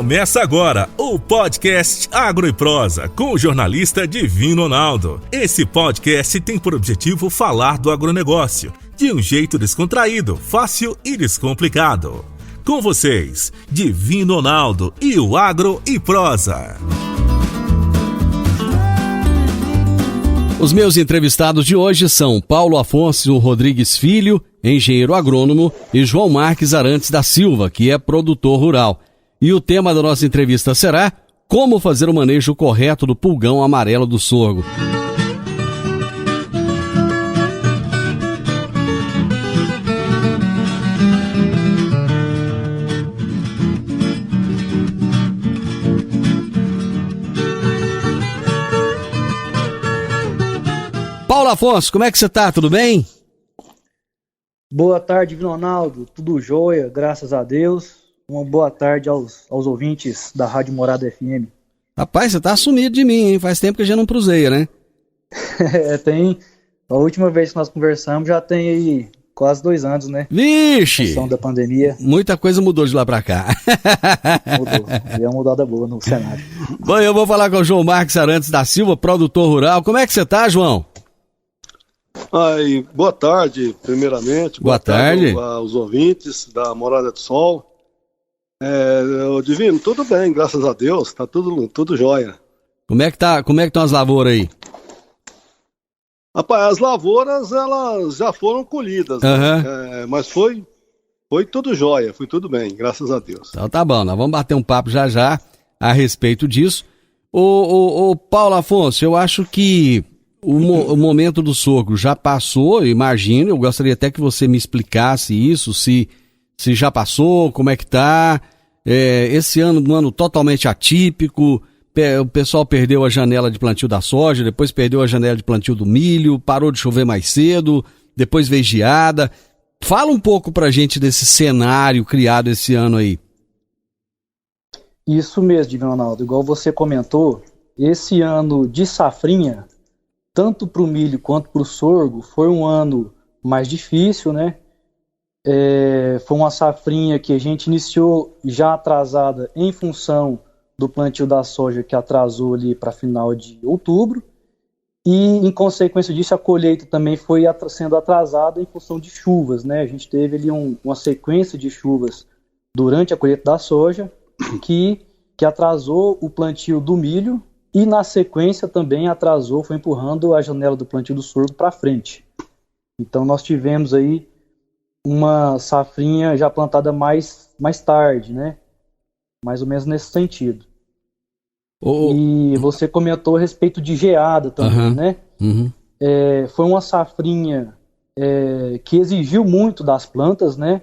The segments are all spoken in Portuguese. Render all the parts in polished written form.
Começa agora o podcast Agro e Prosa com o jornalista Divino Ronaldo. Esse podcast tem por objetivo falar do agronegócio de um jeito descontraído, fácil e descomplicado. Com vocês, Divino Ronaldo e o Agro e Prosa. Os meus entrevistados de hoje são Paulo Afonso Rodrigues Filho, engenheiro agrônomo, e João Marques Arantes da Silva, que é produtor rural. E o tema da nossa entrevista será como fazer o manejo correto do pulgão amarelo do sorgo. Paulo Afonso, como é que você tá? Tudo bem? Boa tarde, Divino Ronaldo. Tudo jóia, graças a Deus. Uma boa tarde aos ouvintes da Rádio Morada FM. Rapaz, você tá sumido de mim, hein? Faz tempo que a gente não cruzeia, né? A última vez que nós conversamos já tem aí quase 2 anos, né? Vixe! Questão da pandemia. Muita coisa mudou de lá pra cá. Mudou. Deu uma mudada boa no cenário. Bom, eu vou falar com o João Marques Arantes da Silva, produtor rural. Como é que você tá, João? Boa tarde, primeiramente. Boa tarde aos ouvintes da Morada do Sol. Divino, tudo bem, graças a Deus, tá tudo jóia. Como é que estão as lavouras aí? Rapaz, as lavouras, elas já foram colhidas, né? Mas foi tudo jóia, foi tudo bem, graças a Deus. Então tá bom, nós vamos bater um papo já a respeito disso. O Paulo Afonso, eu acho que o momento do sorgo já passou, imagino, eu gostaria até que você me explicasse isso, se já passou, como é que tá. Esse ano, um ano totalmente atípico, o pessoal perdeu a janela de plantio da soja, depois perdeu a janela de plantio do milho, parou de chover mais cedo, depois veio geada. Fala um pouco pra gente desse cenário criado esse ano aí. Isso mesmo, Divino Ronaldo, igual você comentou, esse ano de safrinha, tanto para o milho quanto para o sorgo, foi um ano mais difícil, né? Foi uma safrinha que a gente iniciou já atrasada em função do plantio da soja, que atrasou ali para final de outubro, e em consequência disso a colheita também foi sendo atrasada em função de chuvas, né? A gente teve ali uma sequência de chuvas durante a colheita da soja que atrasou o plantio do milho, e na sequência também foi empurrando a janela do plantio do sorgo para frente. Então nós tivemos aí uma safrinha já plantada mais tarde, né? Mais ou menos nesse sentido. E você comentou a respeito de geada também, né? Uhum. Foi uma safrinha que exigiu muito das plantas, né?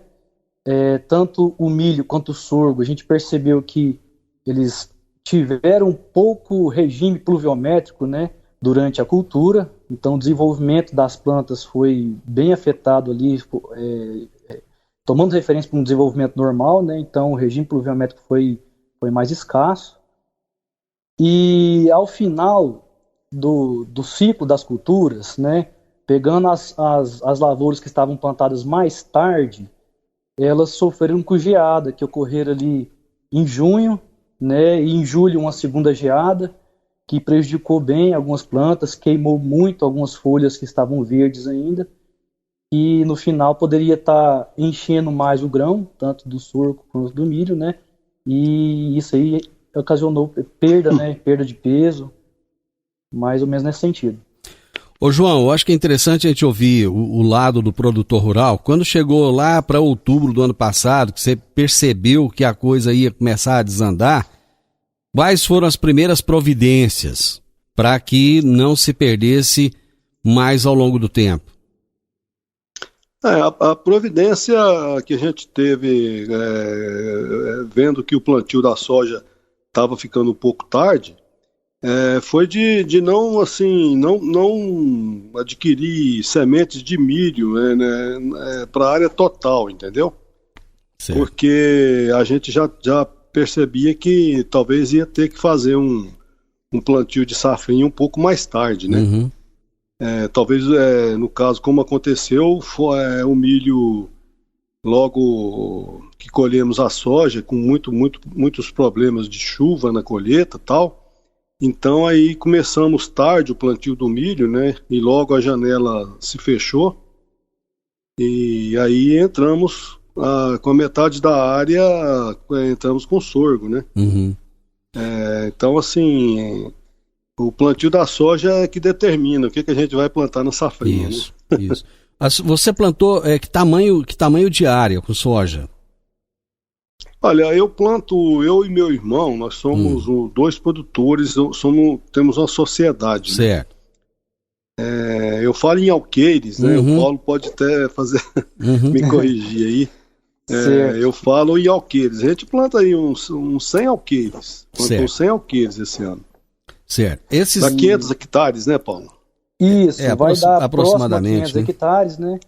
Tanto o milho quanto o sorgo, a gente percebeu que eles tiveram um pouco regime pluviométrico, né, durante a cultura, então o desenvolvimento das plantas foi bem afetado ali, tomando referência para um desenvolvimento normal, né, então o regime pluviométrico foi mais escasso. E ao final do ciclo das culturas, né, pegando as lavouras que estavam plantadas mais tarde, elas sofreram com geada, que ocorreram ali em junho, né, e em julho uma segunda geada que prejudicou bem algumas plantas, queimou muito algumas folhas que estavam verdes ainda, e no final poderia estar enchendo mais o grão, tanto do sorgo quanto do milho, né, e isso aí ocasionou perda, né, perda de peso, mais ou menos nesse sentido. Ô João, eu acho que é interessante a gente ouvir o lado do produtor rural. Quando chegou lá para outubro do ano passado, que você percebeu que a coisa ia começar a desandar, quais foram as primeiras providências para que não se perdesse mais ao longo do tempo? A providência que a gente teve, vendo que o plantio da soja estava ficando um pouco tarde, foi de não adquirir sementes de milho para a área total, entendeu? Certo. Porque a gente já percebia que talvez ia ter que fazer um plantio de safrinha um pouco mais tarde, né? Uhum. Talvez, no caso, como aconteceu, o milho logo que colhemos a soja, com muitos problemas de chuva na colheita e tal. Então aí começamos tarde o plantio do milho, né? E logo a janela se fechou. E aí entramos com a metade da área, entramos com sorgo, né? Uhum. Então, assim, o plantio da soja é que determina o que a gente vai plantar na safrinha. Isso, né? Isso. Você plantou que tamanho de área com soja? Olha, eu e meu irmão, nós somos 2 produtores, temos uma sociedade. Certo. Né? Eu falo em alqueires, né? O Paulo pode até me corrigir aí. Eu falo em alqueires. A gente planta aí uns 100 alqueires. Plantou 100 alqueires esse ano. Certo. Dá 500 hectares, né, Paulo? Isso, vai dar aproximadamente 500 hectares, né?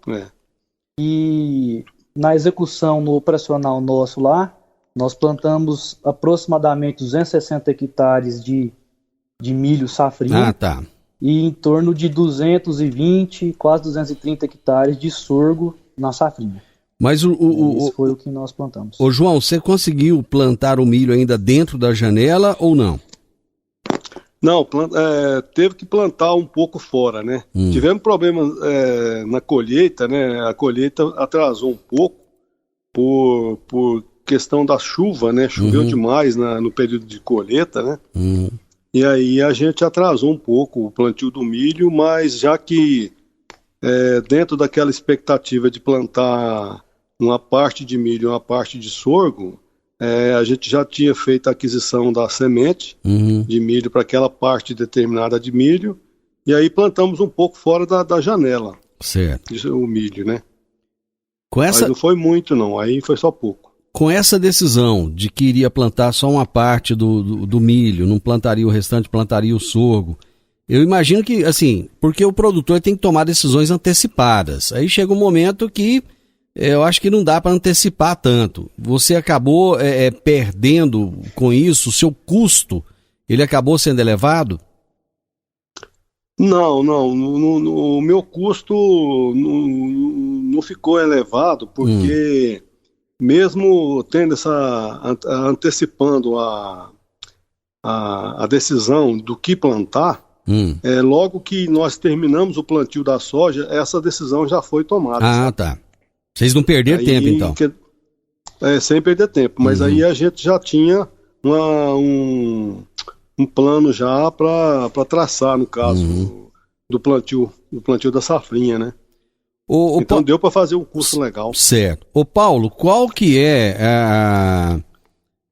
E na execução, no operacional nosso lá, nós plantamos aproximadamente 260 hectares de milho safrinha. Ah, tá. E em torno de 220, quase 230 hectares de sorgo na safrinha. Mas isso foi o que nós plantamos. Ô João, você conseguiu plantar o milho ainda dentro da janela ou não? Não, teve que plantar um pouco fora, né? Tivemos problemas na colheita, né? A colheita atrasou um pouco por questão da chuva, né? Choveu demais no período de colheita, né? E aí a gente atrasou um pouco o plantio do milho, mas já que dentro daquela expectativa de plantar uma parte de milho e uma parte de sorgo, a gente já tinha feito a aquisição da semente de milho para aquela parte determinada de milho, e aí plantamos um pouco fora da janela. Certo. O milho, né? Mas não foi muito não, aí foi só pouco. Com essa decisão de que iria plantar só uma parte do milho, não plantaria o restante, plantaria o sorgo, eu imagino que, assim, porque o produtor tem que tomar decisões antecipadas. Aí chega um momento que eu acho que não dá para antecipar tanto. Você acabou perdendo com isso, o seu custo, ele acabou sendo elevado? Não, o meu custo não ficou elevado, porque mesmo tendo antecipando a decisão do que plantar, logo que nós terminamos o plantio da soja, essa decisão já foi tomada. Ah, sabe? Tá. Vocês não perderam tempo, então? Sem perder tempo, mas aí a gente já tinha um plano já para traçar, no caso do plantio da safrinha, né? Então deu para fazer um curso legal. Certo. Ô Paulo, qual que é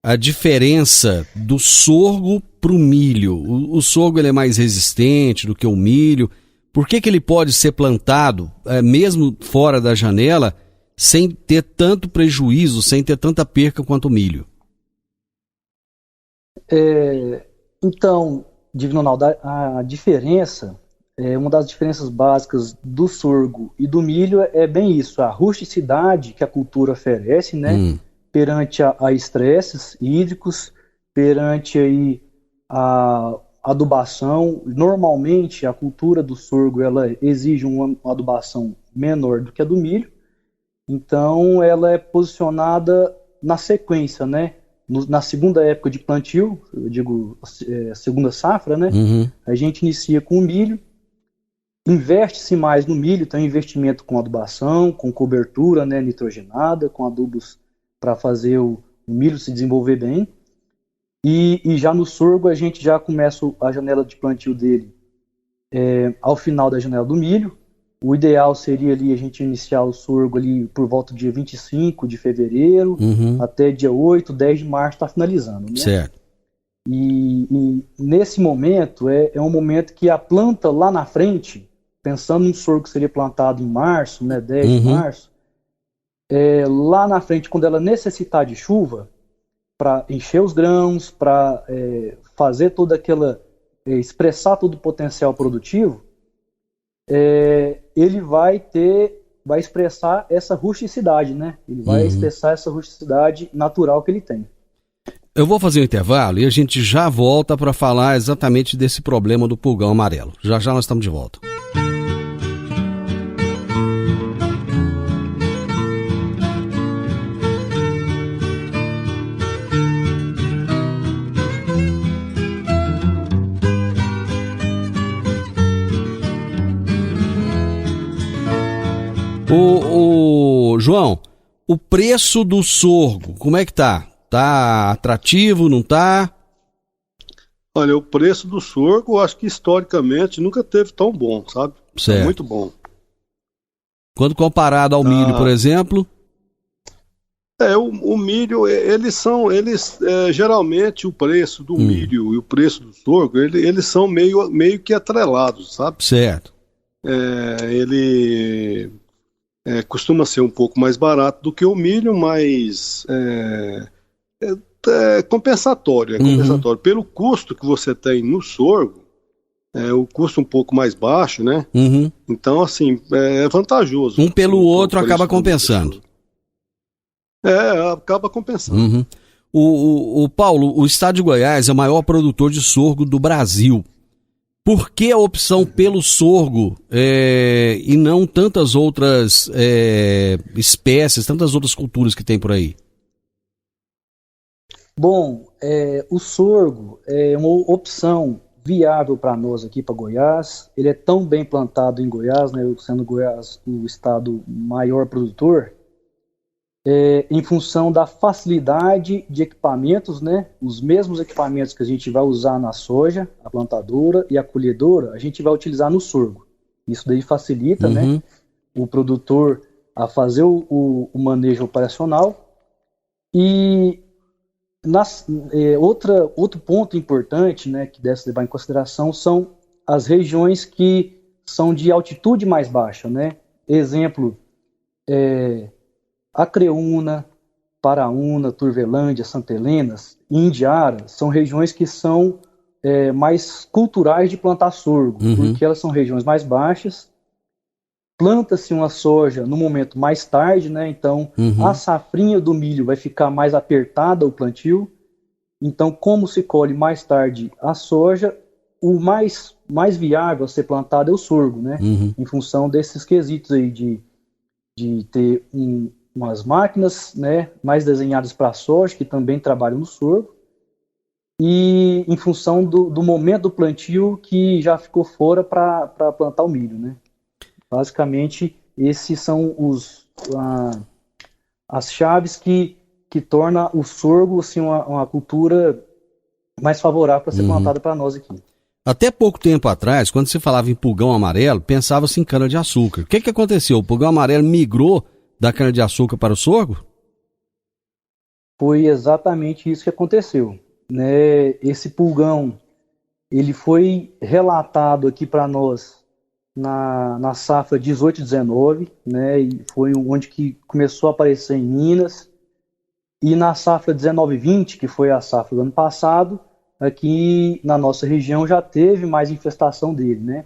a diferença do sorgo para o milho? O sorgo ele é mais resistente do que o milho. Por que ele pode ser plantado, mesmo fora da janela, sem ter tanto prejuízo, sem ter tanta perca quanto o milho? Então, Divino Ronaldo, a diferença, uma das diferenças básicas do sorgo e do milho é bem isso, a rusticidade que a cultura oferece, né? Perante a estresses hídricos, perante aí a adubação. Normalmente a cultura do sorgo ela exige uma adubação menor do que a do milho, então ela é posicionada na sequência, né? Na segunda época de plantio, eu digo segunda safra, né? A gente inicia com o milho, investe-se mais no milho, tem um investimento com adubação, com cobertura, né, nitrogenada, com adubos para fazer o milho se desenvolver bem. E já no sorgo a gente já começa a janela de plantio dele ao final da janela do milho. O ideal seria ali a gente iniciar o sorgo ali por volta do dia 25 de fevereiro até dia 8, 10 de março está finalizando, né? Certo. E nesse momento é um momento que a planta lá na frente, pensando no sorgo que seria plantado em março, né, 10 de março, lá na frente, quando ela necessitar de chuva, para encher os grãos, para fazer toda aquela, expressar todo o potencial produtivo, ele vai expressar essa rusticidade, né? Ele vai expressar essa rusticidade natural que ele tem. Eu vou fazer um intervalo e a gente já volta para falar exatamente desse problema do pulgão amarelo. Já nós estamos de volta. Ô, João, o preço do sorgo, como é que tá? Tá atrativo, não tá? Olha, o preço do sorgo, eu acho que historicamente nunca teve tão bom, sabe? Certo. É muito bom. Quando comparado ao milho, por exemplo? O milho, geralmente o preço do milho e o preço do sorgo, eles são meio que atrelados, sabe? Certo. Ele costuma ser um pouco mais barato do que o milho, mas é compensatório, compensatório. Pelo custo que você tem no sorgo, o custo um pouco mais baixo, né? Uhum. Então, assim, é vantajoso. Um pelo outro acaba compensando. Acaba compensando. Uhum. O Paulo, o estado de Goiás é o maior produtor de sorgo do Brasil. Por que a opção pelo sorgo e não tantas outras espécies, tantas outras culturas que tem por aí? Bom, o sorgo é uma opção viável para nós aqui para Goiás. Ele é tão bem plantado em Goiás, né, sendo Goiás o estado maior produtor, em função da facilidade de equipamentos, né? Os mesmos equipamentos que a gente vai usar na soja, a plantadora e a colhedora, a gente vai utilizar no sorgo. Isso daí facilita, né, o produtor a fazer o manejo operacional. E outro ponto importante, né, que deve se levar em consideração são as regiões que são de altitude mais baixa, né? Exemplo, Acreúna, Paraúna, Turvelândia, Santa Helena, Indiara, são regiões que são mais culturais de plantar sorgo, porque elas são regiões mais baixas. Planta-se uma soja no momento mais tarde, né? Então a safrinha do milho vai ficar mais apertada o plantio. Então, como se colhe mais tarde a soja, o mais viável a ser plantado é o sorgo, né? Em função desses quesitos aí de ter umas máquinas, né, mais desenhadas para a soja, que também trabalham no sorgo, e em função do momento do plantio que já ficou fora para plantar o milho, né? Basicamente, esses são as chaves que torna o sorgo assim, uma cultura mais favorável para ser plantada para nós aqui. Até pouco tempo atrás, quando se falava em pulgão amarelo, pensava-se em cana-de-açúcar. O que aconteceu? O pulgão amarelo migrou da cana-de-açúcar para o sorgo? Foi exatamente isso que aconteceu, né? Esse pulgão, ele foi relatado aqui para nós na safra 18/19, né? E foi onde que começou a aparecer em Minas. E na safra 19/20, que foi a safra do ano passado, aqui na nossa região já teve mais infestação dele, né?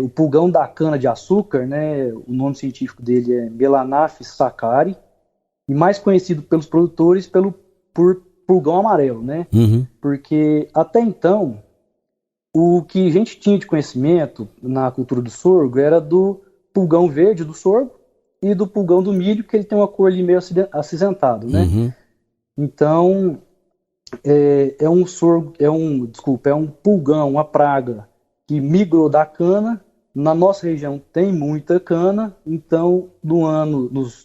O pulgão da cana-de-açúcar, né, o nome científico dele é Melanaphis saccari, e mais conhecido pelos produtores por pulgão amarelo, né? Porque até então, o que a gente tinha de conhecimento na cultura do sorgo era do pulgão verde do sorgo e do pulgão do milho, que ele tem uma cor ali meio acinzentado, né? Então, é um pulgão, uma praga que migrou da cana. Na nossa região tem muita cana, então nas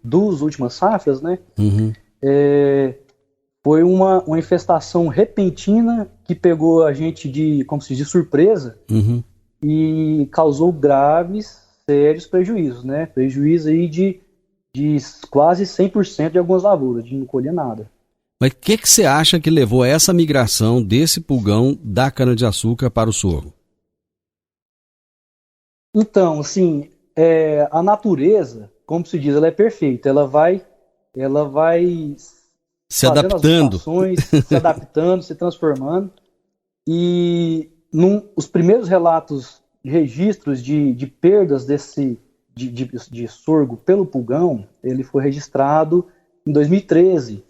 duas últimas safras, né, foi uma infestação repentina que pegou a gente de surpresa e causou graves, sérios prejuízos, né? Prejuízo aí de quase 100% de algumas lavouras, de não colher nada. Mas o que você acha que levou a essa migração desse pulgão da cana-de-açúcar para o sorgo? Então, assim, a natureza, como se diz, ela é perfeita. Ela vai se adaptando, se adaptando, se transformando. E os primeiros relatos, registros de perdas de sorgo pelo pulgão, ele foi registrado em 2013.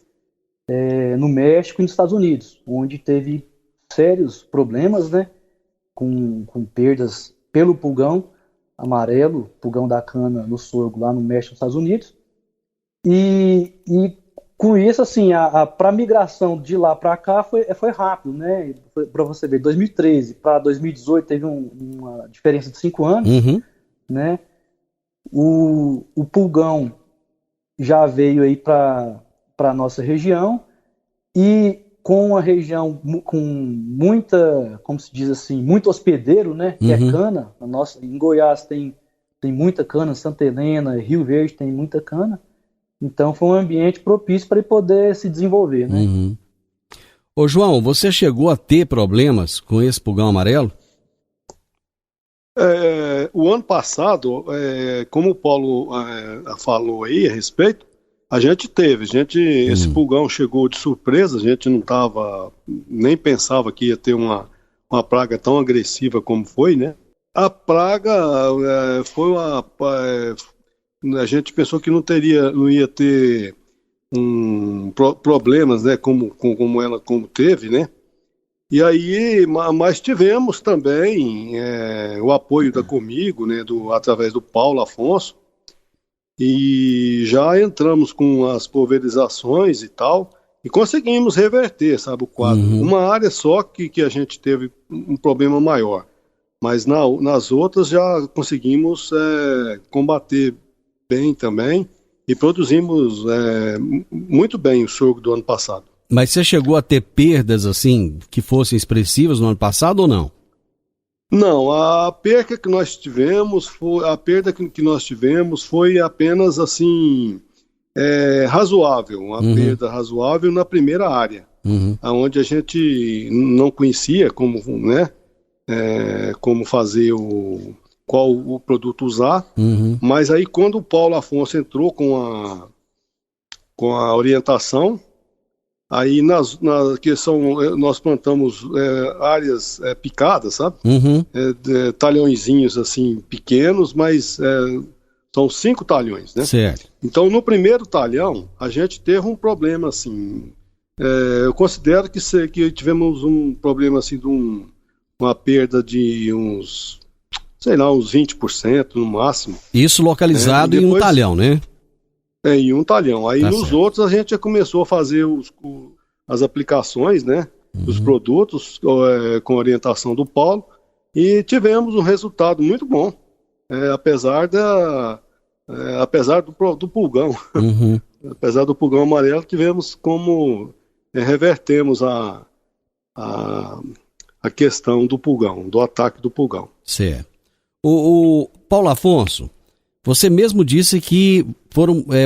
No México e nos Estados Unidos, onde teve sérios problemas, né, com perdas pelo pulgão amarelo, pulgão da cana no sorgo lá no México e nos Estados Unidos. E com isso, assim, para a migração de lá para cá foi rápido, né? Para você ver, 2013 para 2018 teve uma diferença de 5 anos. né? O pulgão já veio aí para a nossa região, e com a região com muita, como se diz assim, muito hospedeiro, né? Que é cana. Em Goiás tem muita cana, Santa Helena, Rio Verde tem muita cana. Então foi um ambiente propício para ele poder se desenvolver, né? Ô João, você chegou a ter problemas com esse pulgão amarelo? O ano passado, como o Paulo falou aí a respeito, a gente teve, esse pulgão chegou de surpresa, a gente não nem pensava que ia ter uma praga tão agressiva como foi, né? A praga foi a gente pensou que não ia ter problemas, né? Como teve, né? E aí, mas tivemos também o apoio da Comigo, né? Através do Paulo Afonso. E já entramos com as pulverizações e tal, e conseguimos reverter, sabe, o quadro. Uma área só que a gente teve um problema maior, mas nas outras já conseguimos combater bem também, e produzimos muito bem o sorgo do ano passado. Mas você chegou a ter perdas, assim, que fossem expressivas no ano passado ou não? Não, a perda que nós tivemos foi apenas assim razoável, uma perda razoável na primeira área, onde a gente não conhecia como, né, como fazer qual o produto usar, mas aí quando o Paulo Afonso entrou com a orientação, aí nós plantamos áreas picadas, sabe? Talhõezinhos assim pequenos, mas são 5 talhões, né? Certo. Então no primeiro talhão a gente teve um problema assim. Eu considero que tivemos um problema assim de uma perda de uns 20% no máximo. Isso localizado depois, em um talhão, né? Em um talhão. Aí nos certo. outros a gente já começou a fazer as aplicações, né, dos produtos com orientação do Paulo, e tivemos um resultado muito bom, apesar do pulgão. Apesar do pulgão amarelo, tivemos como revertemos a questão do pulgão, do ataque do pulgão. Certo. O Paulo Afonso, você mesmo disse que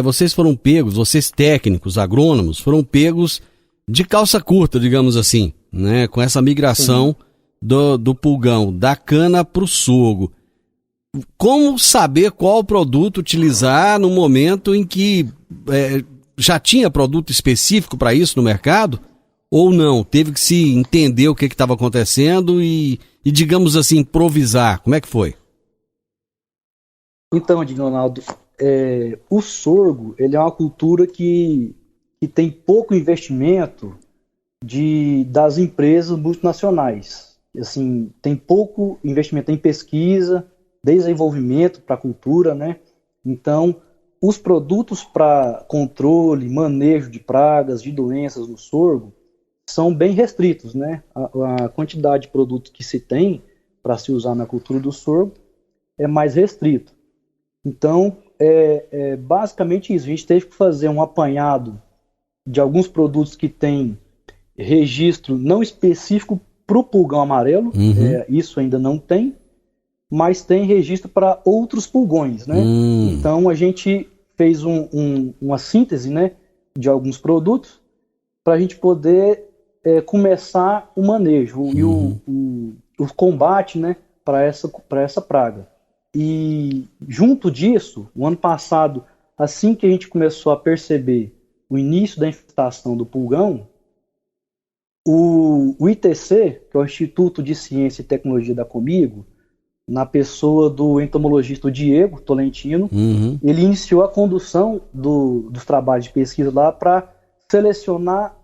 vocês foram pegos, vocês técnicos, agrônomos, foram pegos de calça curta, digamos assim, né? Com essa migração do pulgão, da cana para o sorgo. Como saber qual produto utilizar no momento em que já tinha produto específico para isso no mercado? Ou não? Teve que se entender o que estava acontecendo e, digamos assim, improvisar. Como é que foi? Então, Ronaldo, o sorgo ele é uma cultura que tem pouco investimento das empresas multinacionais. Assim, tem pouco investimento em pesquisa, desenvolvimento para a cultura, né? Então, os produtos para controle, manejo de pragas, de doenças no sorgo são bem restritos, né? A quantidade de produtos que se tem para se usar na cultura do sorgo é mais restrito. Então, basicamente isso. A gente teve que fazer um apanhado de alguns produtos que têm registro não específico para o pulgão amarelo, isso ainda não tem, mas tem registro para outros pulgões, né? Então, a gente fez uma síntese, né, de alguns produtos para a gente poder começar o manejo e o combate, né, para essa praga. E junto disso, o ano passado, assim que a gente começou a perceber o início da infestação do pulgão, o ITC, que é o Instituto de Ciência e Tecnologia da Comigo, na pessoa do entomologista Diego Tolentino, ele iniciou a condução dos trabalhos de pesquisa lá para selecionar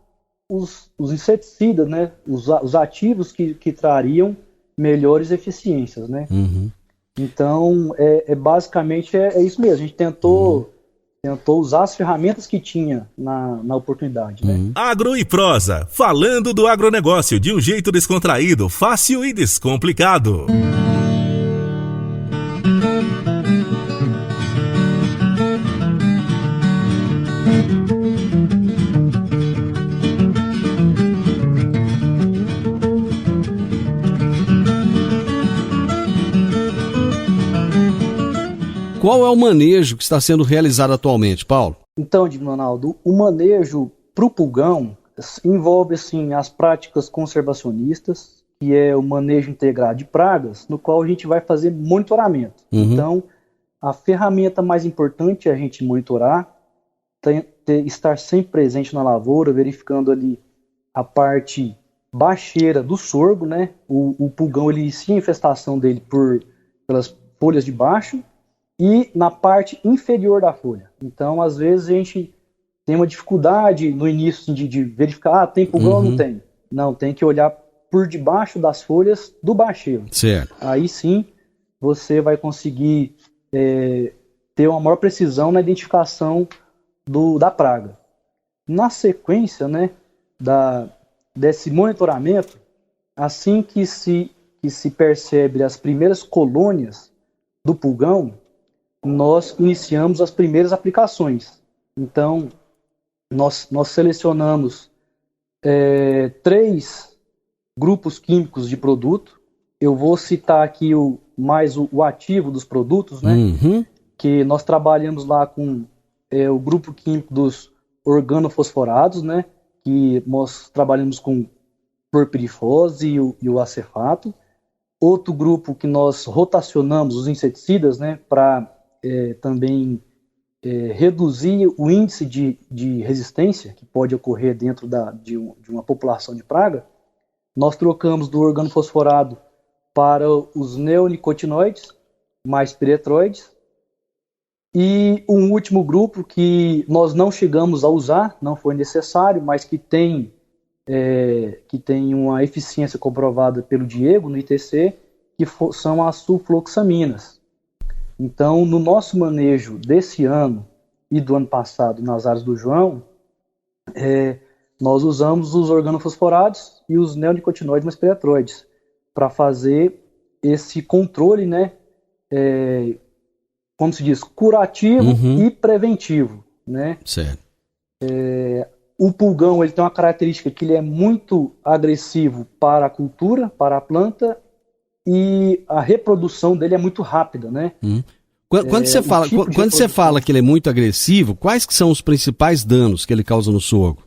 os inseticidas, né, os ativos que trariam melhores eficiências, né? Então, basicamente é isso mesmo. A gente tentou usar as ferramentas que tinha na oportunidade, né? Agro e Prosa, falando do agronegócio de um jeito descontraído, fácil e descomplicado. qual é o manejo que está sendo realizado atualmente, Paulo? Então, Divino Ronaldo, o manejo para o pulgão envolve assim, as práticas conservacionistas, que é o manejo integrado de pragas, no qual a gente vai fazer monitoramento. Então, a ferramenta mais importante é a gente monitorar, estar sempre presente na lavoura, verificando ali a parte baixeira do sorgo, né? O pulgão, ele inicia a infestação dele pelas folhas de baixo e na parte inferior da folha. Então, às vezes, a gente tem uma dificuldade no início de verificar, tem pulgão ou não tem? Não, tem que olhar por debaixo das folhas do bacheiro. Certo. Aí sim, você vai conseguir ter uma maior precisão na identificação da praga. Na sequência, né, desse monitoramento, assim que se percebe as primeiras colônias do pulgão, nós iniciamos as primeiras aplicações. Então, nós selecionamos 3 grupos químicos de produto. Eu vou citar aqui o ativo dos produtos, né? Que nós trabalhamos lá com o grupo químico dos organofosforados, né? Que nós trabalhamos com clorpirifose e o acefato. Outro grupo que nós rotacionamos os inseticidas, né? Para também reduzir o índice de resistência que pode ocorrer dentro de uma população de praga. Nós trocamos do organofosforado para os neonicotinoides, mais piretroides. E um último grupo que nós não chegamos a usar, não foi necessário, mas que tem uma eficiência comprovada pelo Diego no ITC, que são as sulfloxaminas. Então, no nosso manejo desse ano e do ano passado nas áreas do João, nós usamos os organofosforados e os neonicotinoides mais piretroides para fazer esse controle, né, como se diz, curativo e preventivo, né? Certo. O pulgão, ele tem uma característica que ele é muito agressivo para a cultura, para a planta, e a reprodução dele é muito rápida, né? Quando você fala que ele é muito agressivo, quais que são os principais danos que ele causa no sorgo?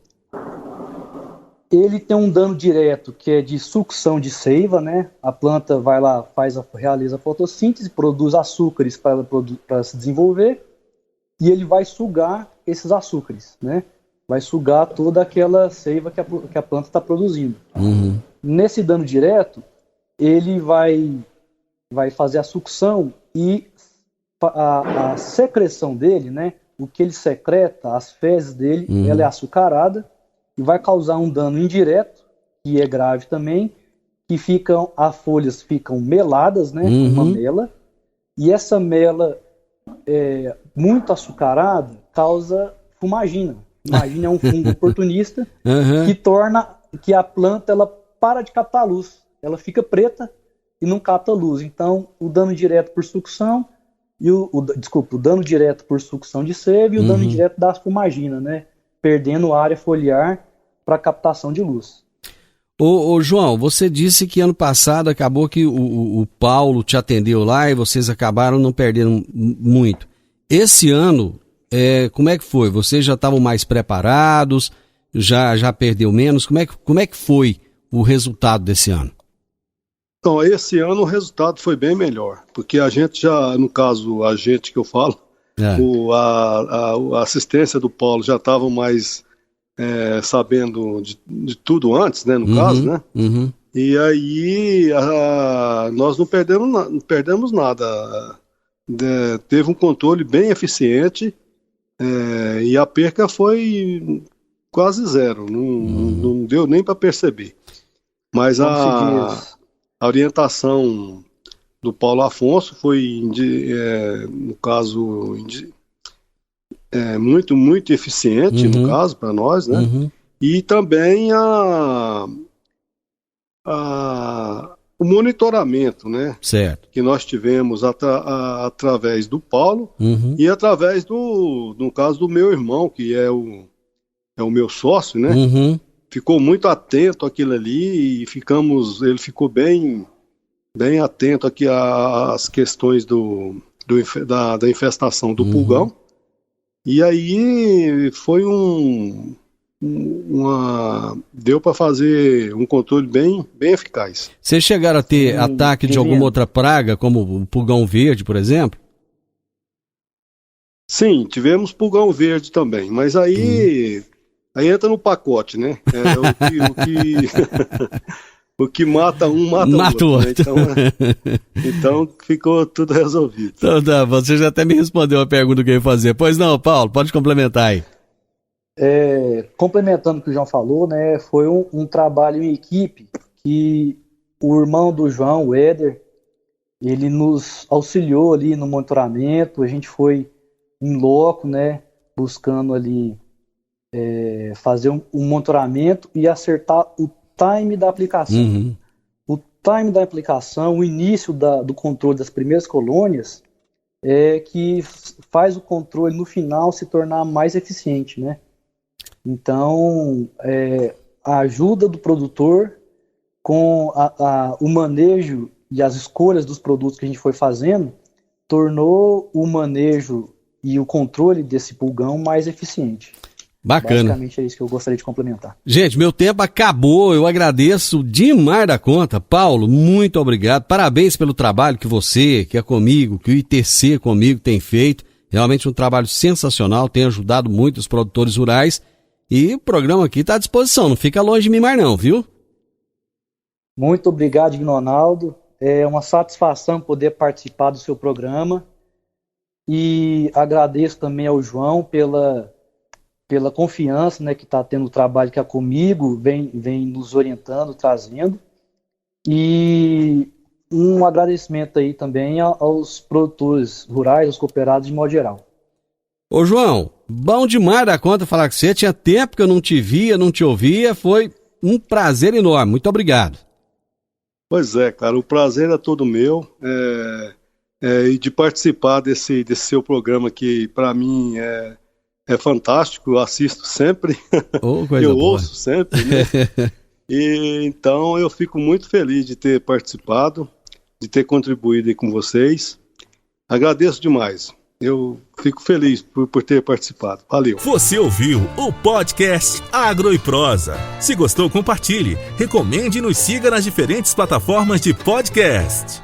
Ele tem um dano direto, que é de sucção de seiva, né? A planta vai lá, realiza a fotossíntese, produz açúcares para se desenvolver, e ele vai sugar esses açúcares, né? Vai sugar toda aquela seiva que a planta está produzindo. Nesse dano direto, ele vai fazer a sucção e a secreção dele, né? O que ele secreta, as fezes dele, ela é açucarada, e vai causar um dano indireto, que é grave também, que as folhas ficam meladas, né, uma mela, e essa mela muito açucarada causa fumagina. Fumagina é um fungo oportunista que torna que a planta ela para de captar luz, ela fica preta e não capta luz. Então, o dano direto por sucção o dano direto por sucção de seiva e o dano direto da fumagina, né, perdendo área foliar para captação de luz. Ô João, você disse que ano passado acabou que o Paulo te atendeu lá e vocês acabaram não perdendo muito. Esse ano, como é que foi? Vocês já estavam mais preparados? Já perdeu menos? Como é que foi o resultado desse ano? Então, esse ano o resultado foi bem melhor, porque a gente já, no caso, a gente que eu falo, a assistência do Paulo já estava mais sabendo de tudo antes, né, no caso, né? E aí nós não perdemos nada. Teve um controle bem eficiente e a perca foi quase zero, não deu nem para perceber. Mas a orientação do Paulo Afonso foi, no caso, muito, muito eficiente, no caso, para nós, né? E também o monitoramento, né? Certo. Que nós tivemos através do Paulo e através no caso do meu irmão, que é o meu sócio, né? Ficou muito atento àquilo ali e ele ficou bem atento aqui às questões da infestação do pulgão. E aí foi deu para fazer um controle bem eficaz. Vocês chegaram a ter ataque de alguma outra praga, como o pulgão verde, por exemplo? Sim, tivemos pulgão verde também, mas aí entra no pacote, né? O que mata um, mata o outro. Né? Então ficou tudo resolvido. Então tá, você já até me respondeu a pergunta que eu ia fazer. Pois não, Paulo, pode complementar aí. Complementando o que o João falou, né? Foi um trabalho em equipe que o irmão do João, o Éder, ele nos auxiliou ali no monitoramento. A gente foi em loco, né? Buscando ali fazer um monitoramento e acertar o time da aplicação. O time da aplicação, o início do controle das primeiras colônias que faz o controle no final se tornar mais eficiente, né? Então, a ajuda do produtor com o manejo e as escolhas dos produtos que a gente foi fazendo tornou o manejo e o controle desse pulgão mais eficiente. Bacana. Basicamente é isso que eu gostaria de complementar. Gente, meu tempo acabou, eu agradeço demais da conta. Paulo, muito obrigado, parabéns pelo trabalho que você, que é comigo, que o ITC comigo tem feito. Realmente um trabalho sensacional, tem ajudado muito os produtores rurais. E o programa aqui está à disposição, não fica longe de mim mais não, viu? Muito obrigado, Divino Ronaldo. É uma satisfação poder participar do seu programa. E agradeço também ao João pela confiança, né, que está tendo o trabalho que é comigo, vem nos orientando, trazendo. E um agradecimento aí também aos produtores rurais, aos cooperados de modo geral. Ô João, bom demais da conta falar com você, tinha tempo que eu não te via, não te ouvia, foi um prazer enorme, muito obrigado. Pois é, cara, o prazer é todo meu, e de participar desse seu programa que para mim é fantástico, eu assisto sempre, eu ouço sempre, né? E então eu fico muito feliz de ter participado, de ter contribuído aí com vocês, agradeço demais. Eu fico feliz por ter participado. Valeu. Você ouviu o podcast Agro e Prosa. Se gostou, compartilhe, recomende e nos siga nas diferentes plataformas de podcast.